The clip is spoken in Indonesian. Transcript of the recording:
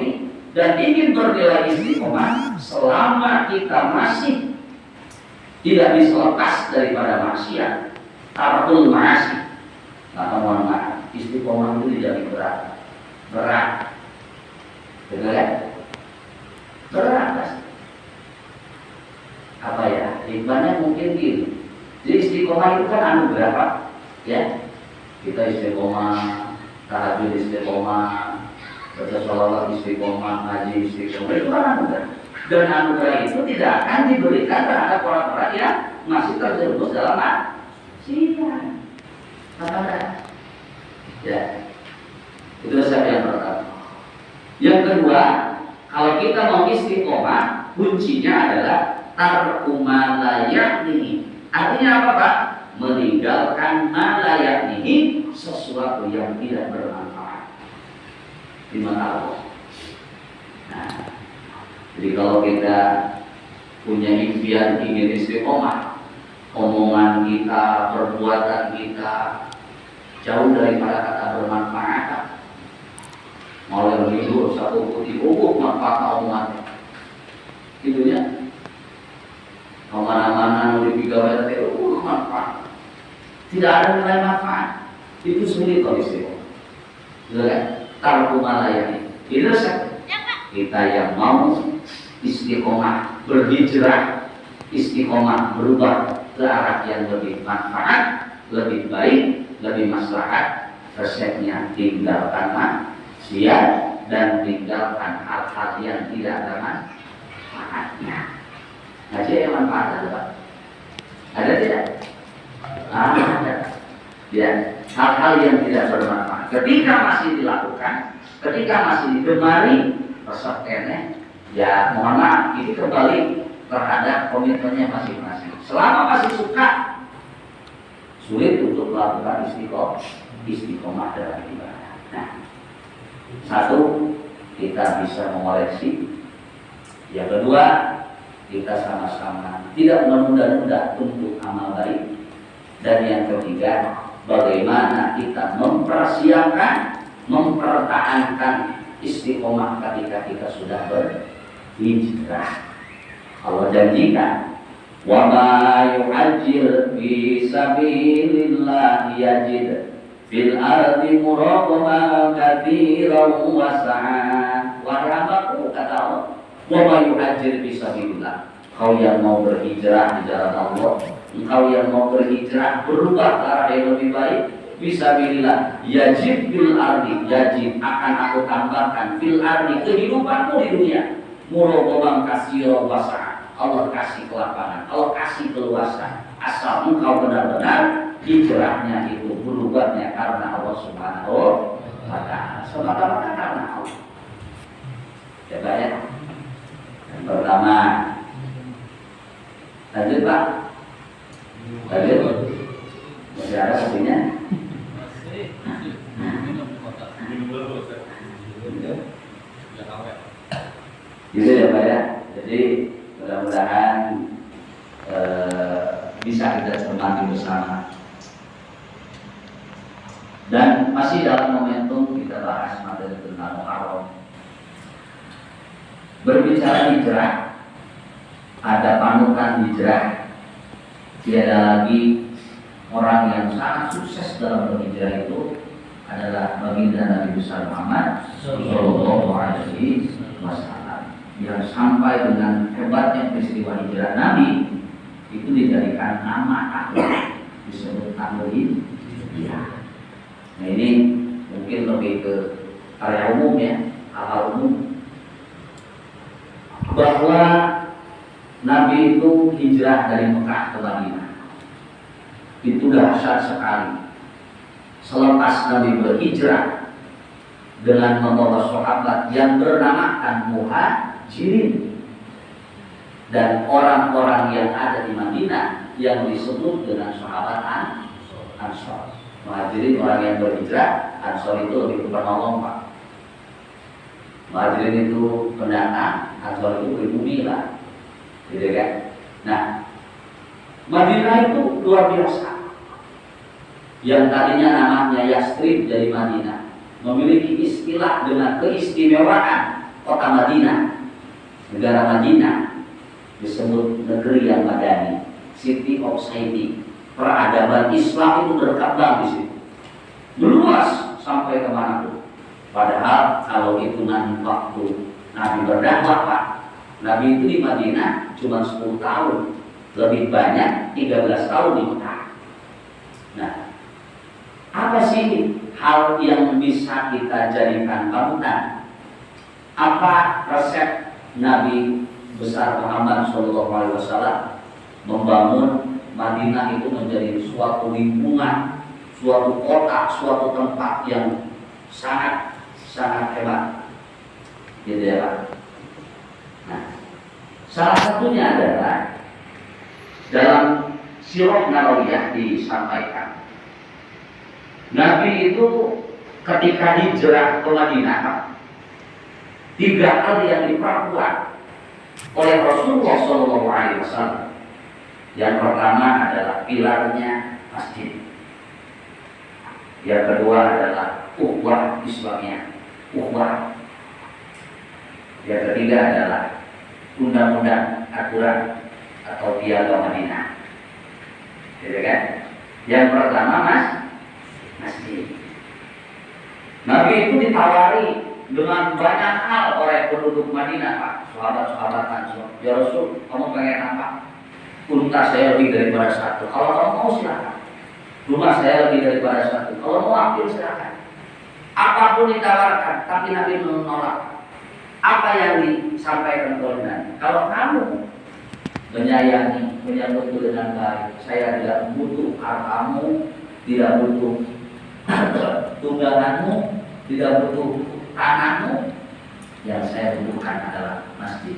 mustaqim dan ingin bernilai istiqomah selama kita masih tidak bisa lepas daripada maksiat, tarkul ma'asi. Maka mohon maaf, istiqomah itu tidak berat. Betul ya? Berat pasti. Apa ya? Hikmahnya mungkin gini. Jadi istiqomah itu kan anugerah Pak. Ya, kita istiqomah, tahajud istiqomah, baca sholawat istiqomah, ngaji istiqomah, itu kan anugerah. Dan anugerah itu tidak akan diberikan terhadap orang-orang yang masih terjerumus dalam maksiat. Apa? Ya, itu resep yang pertama. Yang kedua, kalau kita mau istiqomah, kuncinya adalah tarku ma la ya'nihi. Artinya apa Pak? Meninggalkan ma la ya'nihi, sesuatu yang tidak bermanfaat di mata Allah. Nah, jadi kalau kita punya impian ingin istiqomah, omongan kita, perbuatan kita jauh daripada kata bermanfaat, mau yang hidup satu putih manfaat omongan gitu ya. Kemana-mana nulis 3 meter manfaat, tidak ada nilai manfaat, itu sulit kalau istiqomah. Betul kan? Tarku ma la ya'nihi. Itu kita yang mau istiqomah, berhijrah, istiqomah berubah ke arah yang lebih manfaat, lebih baik, lebih maslahat. Resepnya tinggalkan maksiat dan tinggalkan hal-hal yang tidak ada manfaatnya. Ngaji yang manfaat ada Pak? Ada tidak? Ada. Ya, hal-hal yang tidak bermanfaat. Ketika masih dilakukan, ketika masih digemari, resep kene, ya mohon maaf, ini kembali terhadap komitmennya masing-masing. Selama masih suka, sulit untuk melakukan istiqomah dalam ibadah. Nah, satu, kita bisa mengoreksi. Yang kedua, kita sama-sama tidak menunda-nunda untuk amal baik. Dan yang ketiga, bagaimana kita mempersiapkan, mempertahankan istiqomah ketika kita sudah berhijrah. Allah janjikan, wa ma yu'ajjil fi sabilillah yajid fil ardi muraqaman katsiran wa sa'a. Wahai hambaku, kata Allah, wa ma yu'ajjil fi sabilillah, kau yang mau berhijrah di jalan Allah, engkau yang mau berhijrah berubah ke arah yang lebih baik, fisabilillah yajib fil ardi, yajib akan aku tambahkan fil ardi, kehidupanmu di dunia, muraqaban katsiran wa sa'a. Allah kasih kelapangan, Allah kasih keluasan, asal engkau benar-benar hijrahnya itu berubahnya karena Allah Subhanahu wa ta'ala, semata-mata karena Allah. Coba ya. Yang pertama, lanjut Pak. Lanjut. Masih ada kopinya? Gitu ya Pak ya. Jadi mudah-mudahan bisa kita cermati bersama. Dan masih dalam momentum kita bahas materi tentang Muharram. Berbicara hijrah, ada panutan hijrah. Tiada lagi orang yang sangat sukses dalam berhijrah itu adalah baginda Nabi besar Muhammad Sallallahu Alaihi Wasallam, yang sampai dengan hebatnya peristiwa hijrah Nabi itu dijadikan nama akhlak, disebut akhlak hijrah. Nah ini mungkin lebih ke area umum ya, hal umum, bahwa Nabi itu hijrah dari Mekah ke Madinah. Itu dahsyat sekali. Selepas Nabi berhijrah dengan membawa sahabat yang bernamakan Muhajirin dan orang-orang yang ada di Madinah yang disebut dengan sahabat Ansor. Muhajirin orang yang berhijrah, Ansor itu lebih ke penolong Pak. Muhajirin itu pendatang, Ansor itu pribumi lah, gitu kan? Nah, Madinah itu luar biasa. Yang tadinya namanya Yastrib dari Madinah memiliki istilah dengan keistimewaan kota Madinah, negara Madinah disebut negeri yang madani, city of society. Peradaban Islam itu berkembang di situ, meluas sampai kemana pun. Padahal kalau hitungan waktu Nabi berdakwah, Pak, Nabi itu di Madinah cuma 10 tahun, lebih banyak 13 tahun di Mekah. Nah, apa sih hal yang bisa kita jadikan panutan? Apa resep Nabi besar Muhammad SAW membangun Madinah itu menjadi suatu lingkungan, suatu kota, suatu tempat yang sangat hebat, gitu ya Pak. Nah, salah satunya adalah dalam Sirah Nabawiyah disampaikan, Nabi itu ketika hijrah ke Madinah, 3 hal yang diperkuat oleh Rasulullah SAW. Yang pertama adalah pilarnya masjid. Yang kedua adalah ukhuwah Islamiyah, ukhuwah. Yang ketiga adalah undang-undang aturan atau piagam Madinah. Gitu kan? Yang pertama masjid. Nabi itu ditawari dengan banyak hal oleh penduduk Madinah, Pak. Sahabat-sahabat, ya Rasul, kamu pengen apa? Unta saya lebih daripada 1. Kalau kamu mau silakan. Rumah saya lebih daripada 1. Kalau mau ambil silakan. Apapun ditawarkan, tapi Nabi menolak. Apa yang disampaikan oleh Nabi? Kalau kamu menyayangi, menyambut dengan baik, saya tidak butuh hartamu, tidak butuh tungganganmu, tidak butuh tanahmu. Yang saya butuhkan adalah masjid.